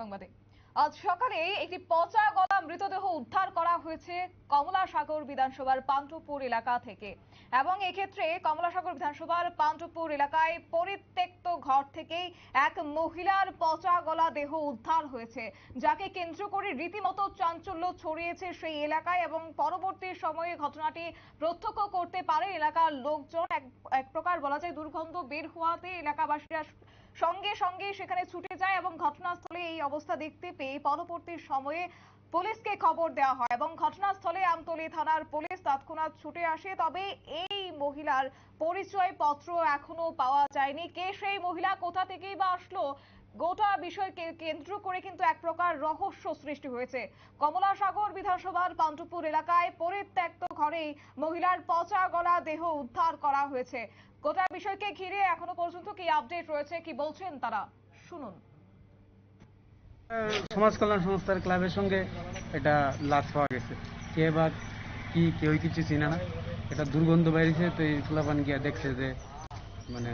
সংবাদে আজ সকালে একটি পচা গলা মৃতদেহ উদ্ধার করা হয়েছে কমলাসাগর বিধানসভার পান্ডুপুর এলাকা থেকে এবং এক্ষেত্রে কমলাসাগর বিধানসভার পান্ডুপুর এলাকায় পরিত্যক্ত ঘর থেকেই এক মহিলার পচা গলা দেহ উদ্ধার হয়েছে, যাকে কেন্দ্র করে রীতিমতো চাঞ্চল্য ছড়িয়েছে সেই এলাকায় এবং পরবর্তী সময়ে ঘটনাটি প্রত্যক্ষ করতে পারে এলাকার লোকজন। এক প্রকার বলা যায় দুর্গন্ধ বের হওয়াতে এলাকাবাসীরা সঙ্গে সঙ্গে সেখানে ছুটে যায় এবং ঘটনাস্থলে এই অবস্থা দেখতে পেয়ে পরবর্তী সময়ে পুলিশকে খবর দেওয়া হয় এবং ঘটনাস্থলে আমতলী থানার পুলিশ তৎক্ষণাৎ ছুটে আসে। তবে এই মহিলার পরিচয় পত্র এখনো পাওয়া যায়নি। কে সেই মহিলা, কোথা থেকেই বা আসলো, গোটা বিষয়কে কেন্দ্র করে কিন্তু এক প্রকার রহস্য সৃষ্টি হয়েছে। কমলাসাগর বিধানসভার পান্ডুপুর এলাকায় পরিত্যক্ত ঘরে মহিলার পচা গলা দেহ উদ্ধার করা হয়েছে। গোটা বিষয়কে ঘিরে এখনো পর্যন্ত কি আপডেট রয়েছে, কি বলছেন তারা, শুনুন। সমাজ কল্যাণ সংস্থার ক্লাবের সঙ্গে এটা লাশ পাওয়া গেছে। কে বা কি কেউ কিছু চিনে না, এটা দুর্গন্ধ বাইরেছে। তো এই ফুলাপান গিয়া দেখছে যে মানে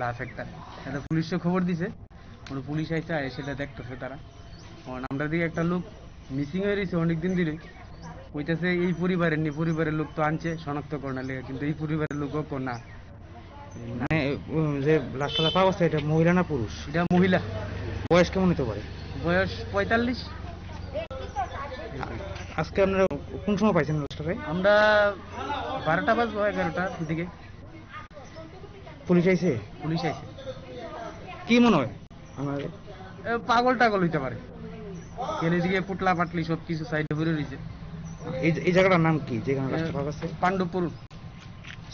লাশ একটা, এটা পুলিশে খবর দিছে। পুলিশ আইসা সেটা দেখতেছে তারা। আমরা দিকে একটা লোক মিসিং হয়ে রয়েছে অনেকদিন ধরে, কইতেছে এই পরিবারের নি, পরিবারের লোক তো আনছে শনাক্তকরণের লেগে, কিন্তু এই পরিবারের লোকও না। মানে যে লাশটা পাওয়া গেছে এটা মহিলা না পুরুষ? এটা মহিলা। বয়স কেমন হতে পারে? বয়স 45। আজকে আপনারা কোন সময় পাইছেন লাশটাকে? আমরা 12টা বাজবো, 11টার দিকে পুলিশ আইছে? পুলিশ আইছে। কি মনে হয় আমার? পাগল টাগল হইতে পারে, কেনে দিকে পুটলা পাটলি সবকিছু সাইডে ঘুরে রয়েছে। এই জায়গাটার নাম কি যেখানে লাশটা পাওয়া গেছে? পান্ডুপুর।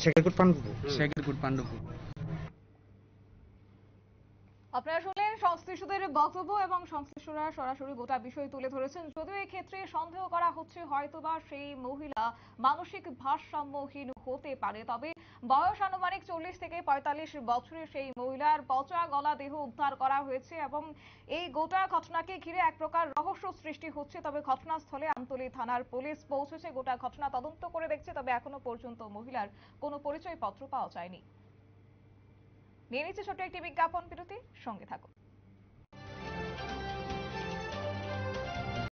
শেখেরকুট পান্ডুপুর। শেখেরকুট পান্ডুপুর। আপনারা শুনলেন সংশ্লিষ্টদের বক্তব্য এবং সংশ্লিষ্টরা সরাসরি গোটা বিষয় তুলে ধরেছেন। যদিও এক্ষেত্রে সন্দেহ করা হচ্ছে হয়তোবা সেই মহিলা মানসিক ভারসাম্যহীন হতে পারে, তবে বয়স আনুমানিক 40 থেকে 45 বছরের সেই মহিলার পচা গলা দেহ উদ্ধার করা হয়েছে এবং এই গোটা ঘটনাকে ঘিরে এক প্রকার রহস্য সৃষ্টি হচ্ছে। তবে ঘটনাস্থলে আমতলী থানার পুলিশ পৌঁছেছে, গোটা ঘটনা তদন্ত করে দেখছে। তবে এখনো পর্যন্ত মহিলার কোনো পরিচয়পত্র পাওয়া যায়নি। নিয়ে নিচ্ছে ছোট্ট একটি বিজ্ঞাপন বিরতি, সঙ্গে থাকুন।